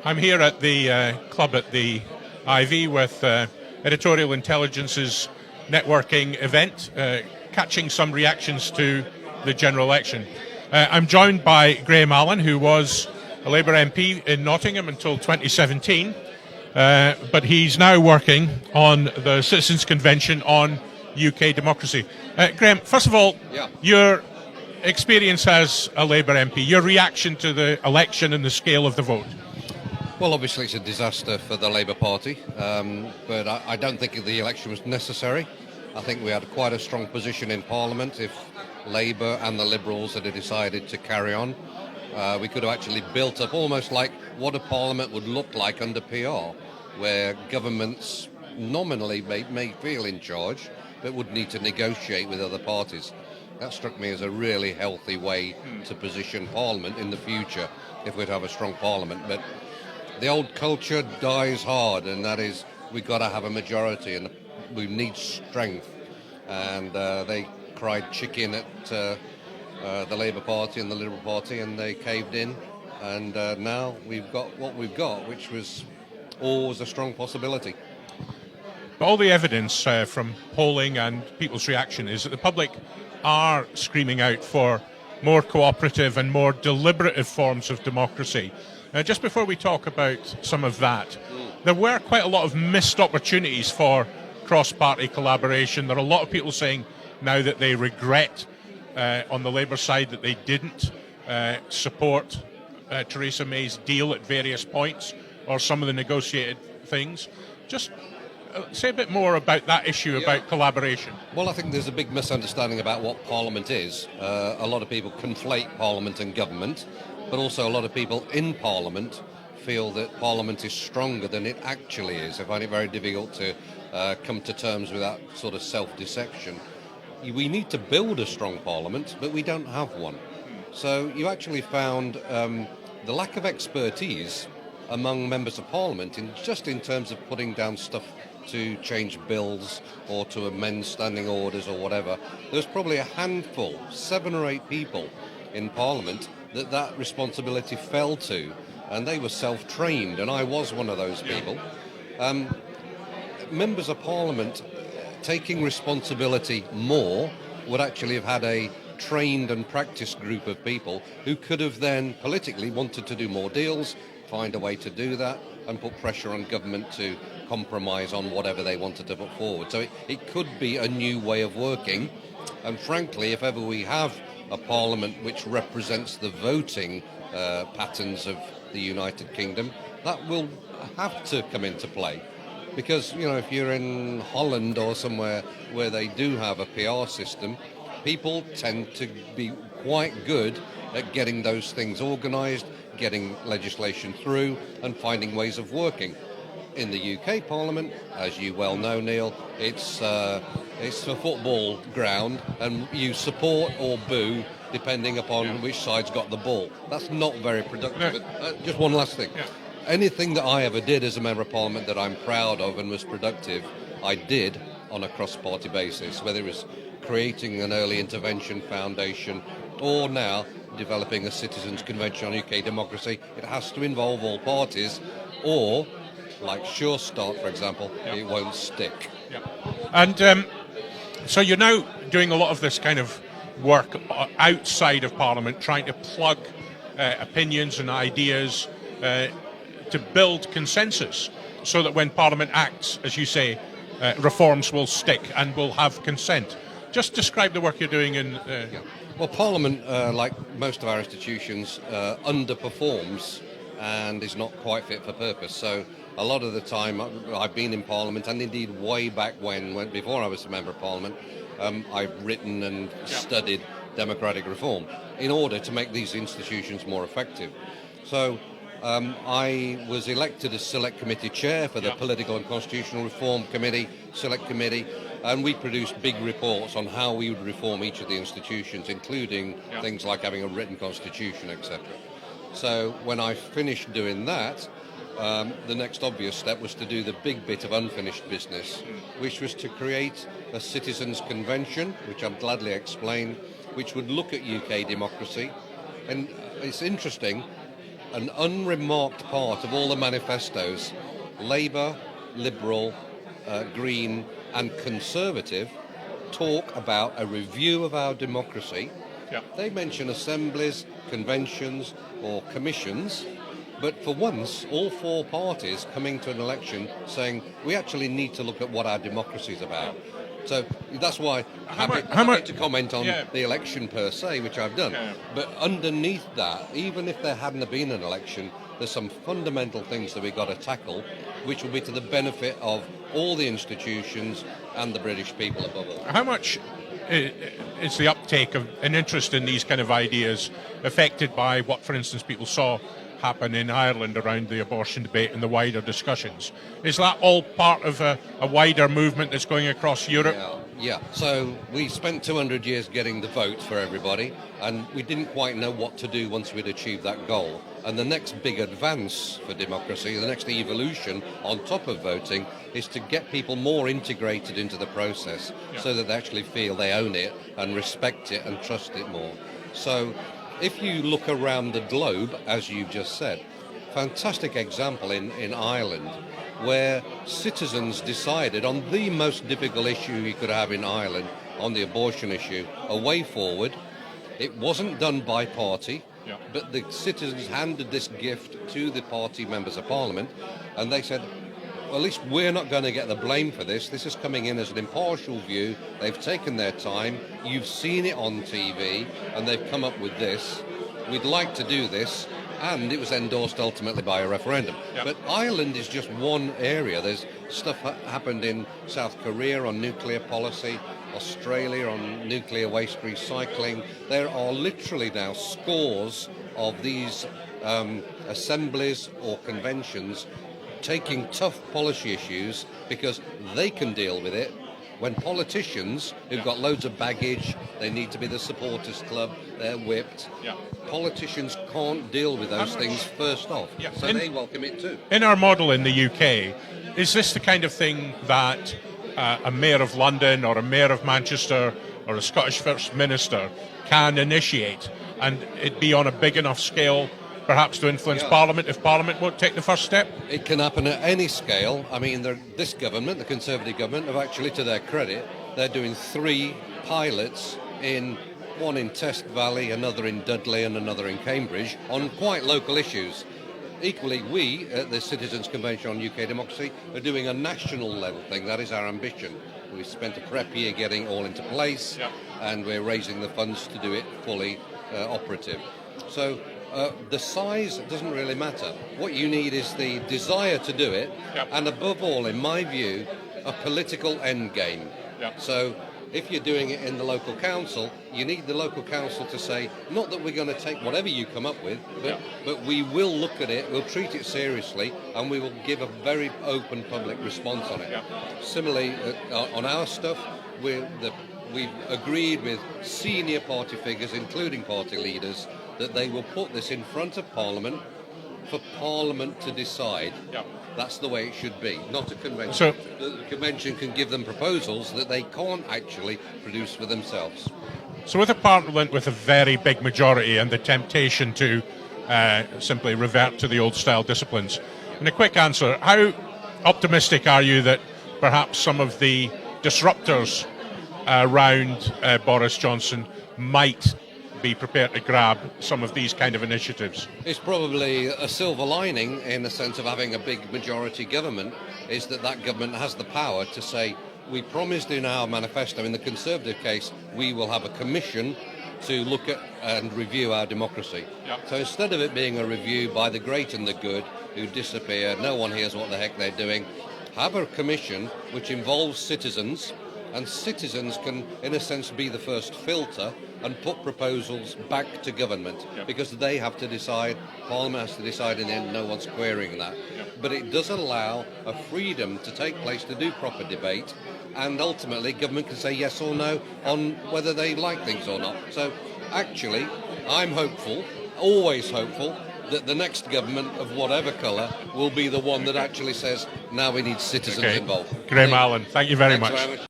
I'm here at the club at the IV with Editorial Intelligence's networking event, catching some reactions to the general election. I'm joined by Graham Allen, who was a Labour MP in Nottingham until 2017, but he's now working on the Citizens' Convention on UK democracy. Graham, first of all, your experience as a Labour MP, your reaction to the election and the scale of the vote. Well, obviously it's a disaster for the Labour Party, but I don't think the election was necessary. I think we had quite a strong position in Parliament. If Labour and the Liberals had decided to carry on, we could have actually built up almost like what a Parliament would look like under PR, where governments nominally may feel in charge, but would need to negotiate with other parties. That struck me as a really healthy way to position Parliament in the future, if we'd have a strong Parliament. But the old culture dies hard, and that is we've got to have a majority and we need strength. And they cried chicken at the Labour Party and the Liberal Party, and they caved in. And now we've got what we've got, which was always a strong possibility. But all the evidence from polling and people's reaction is that the public are screaming out for more cooperative and more deliberative forms of democracy. Just before we talk about some of that, there were quite a lot of missed opportunities for cross-party collaboration. There are a lot of people saying now that they regret on the Labour side that they didn't support Theresa May's deal at various points or some of the negotiated things. Just say a bit more about that issue, about collaboration. Well, I think there's a big misunderstanding about what Parliament is. A lot of people conflate Parliament and government, but also a lot of people in Parliament feel that Parliament is stronger than it actually is. I find it very difficult to come to terms with that sort of self-deception. We need to build a strong Parliament, but we don't have one. So you actually found the lack of expertise among members of Parliament in terms of putting down stuff to change bills or to amend standing orders or whatever. There's probably a handful, 7 or 8 people in Parliament that responsibility fell to, and they were self-trained, and I was one of those people. Members of Parliament taking responsibility more would actually have had a trained and practiced group of people who could have then politically wanted to do more deals, find a way to do that, and put pressure on government to compromise on whatever they wanted to put forward. So it could be a new way of working, and frankly, if ever we have a Parliament which represents the voting patterns of the United Kingdom, that will have to come into play. Because, you know, if you're in Holland or somewhere where they do have a PR system, people tend to be quite good at getting those things organised, getting legislation through and finding ways of working. In the UK Parliament, as you well know, Neil, it's a football ground, and you support or boo depending upon which side's got the ball. That's not very productive. Just one last thing. Anything that I ever did as a Member of Parliament that I'm proud of and was productive, I did on a cross-party basis, whether it was creating an early intervention foundation or now developing a Citizens' Convention on UK democracy. It has to involve all parties, or like Sure Start, for example, it won't stick. And so you're now doing a lot of this kind of work outside of Parliament, trying to plug opinions and ideas to build consensus so that when Parliament acts, as you say, reforms will stick and will have consent. Just describe the work you're doing in... Well, Parliament, like most of our institutions, underperforms and is not quite fit for purpose. So a lot of the time I've been in Parliament, and indeed way back when before I was a Member of Parliament, I've written and studied democratic reform in order to make these institutions more effective. So I was elected as Select Committee Chair for the Political and Constitutional Reform Committee, Select Committee, and we produced big reports on how we would reform each of the institutions, including things like having a written constitution, etc. So when I finished doing that, the next obvious step was to do the big bit of unfinished business, which was to create a Citizens' Convention, which I'll gladly explain, which would look at UK democracy. And it's interesting, an unremarked part of all the manifestos, Labour, Liberal, Green and Conservative talk about a review of our democracy. Yeah. They mention assemblies, conventions or commissions, but for once all four parties coming to an election saying we actually need to look at what our democracy is about. So that's why I'm happy to comment on the election per se, which I've done. Yeah. But underneath that, even if there hadn't been an election, there's some fundamental things that we've got to tackle, which will be to the benefit of all the institutions and the British people above all. How much is the uptake of an interest in these kind of ideas affected by what, for instance, people saw happen in Ireland around the abortion debate and the wider discussions? Is that all part of a wider movement that's going across Europe? Yeah. So we spent 200 years getting the vote for everybody, and we didn't quite know what to do once we'd achieved that goal. And the next big advance for democracy, the next evolution on top of voting, is to get people more integrated into the process so that they actually feel they own it and respect it and trust it more. So if you look around the globe, as you've just said, fantastic example in Ireland, where citizens decided on the most difficult issue you could have in Ireland, on the abortion issue, a way forward. It wasn't done by party, but the citizens handed this gift to the party members of Parliament, and they said, well, at least we're not going to get the blame for this. This is coming in as an impartial view. They've taken their time. You've seen it on TV, and they've come up with this. We'd like to do this. And it was endorsed ultimately by a referendum. But Ireland is just one area. There's stuff happened in South Korea on nuclear policy, Australia on nuclear waste recycling. There are literally now scores of these assemblies or conventions taking tough policy issues because they can deal with it. When politicians who've got loads of baggage, they need to be the supporters club, they're whipped. Politicians can't deal with those things first off, so they welcome it too. In our model in the UK, is this the kind of thing that a mayor of London or a mayor of Manchester or a Scottish First Minister can initiate, and it be on a big enough scale perhaps to influence Parliament if Parliament won't take the first step? It can happen at any scale. I mean, this government, the Conservative government, have actually, to their credit, they're doing 3 pilots, one in Test Valley, another in Dudley and another in Cambridge, on quite local issues. Equally, we at the Citizens' Convention on UK Democracy are doing a national level thing. That is our ambition. We've spent a prep year getting it all into place, and we're raising the funds to do it fully operative. So the size doesn't really matter. What you need is the desire to do it, and above all, in my view, a political end game. So if you're doing it in the local council, you need the local council to say, not that we're going to take whatever you come up with, but we will look at it, we'll treat it seriously, and we will give a very open public response on it. Similarly, on our stuff, we've agreed with senior party figures, including party leaders, that they will put this in front of Parliament for Parliament to decide. That's the way it should be, not a convention. So the convention can give them proposals that they can't actually produce for themselves. So with a Parliament with a very big majority and the temptation to simply revert to the old-style disciplines, in a quick answer, how optimistic are you that perhaps some of the disruptors around Boris Johnson might be prepared to grab some of these kind of initiatives? It's probably a silver lining in the sense of having a big majority government, is that government has the power to say, we promised in our manifesto, in the Conservative case, we will have a commission to look at and review our democracy. So instead of it being a review by the great and the good who disappear, no one hears what the heck they're doing, have a commission which involves citizens, and citizens can, in a sense, be the first filter and put proposals back to government, because they have to decide, Parliament has to decide in the end, no one's querying that. But it does allow a freedom to take place to do proper debate, and ultimately government can say yes or no on whether they like things or not. So actually, I'm hopeful, always hopeful, that the next government of whatever colour will be the one that actually says, now we need citizens involved. Graham Allen, thank you very Thanks much. Very much.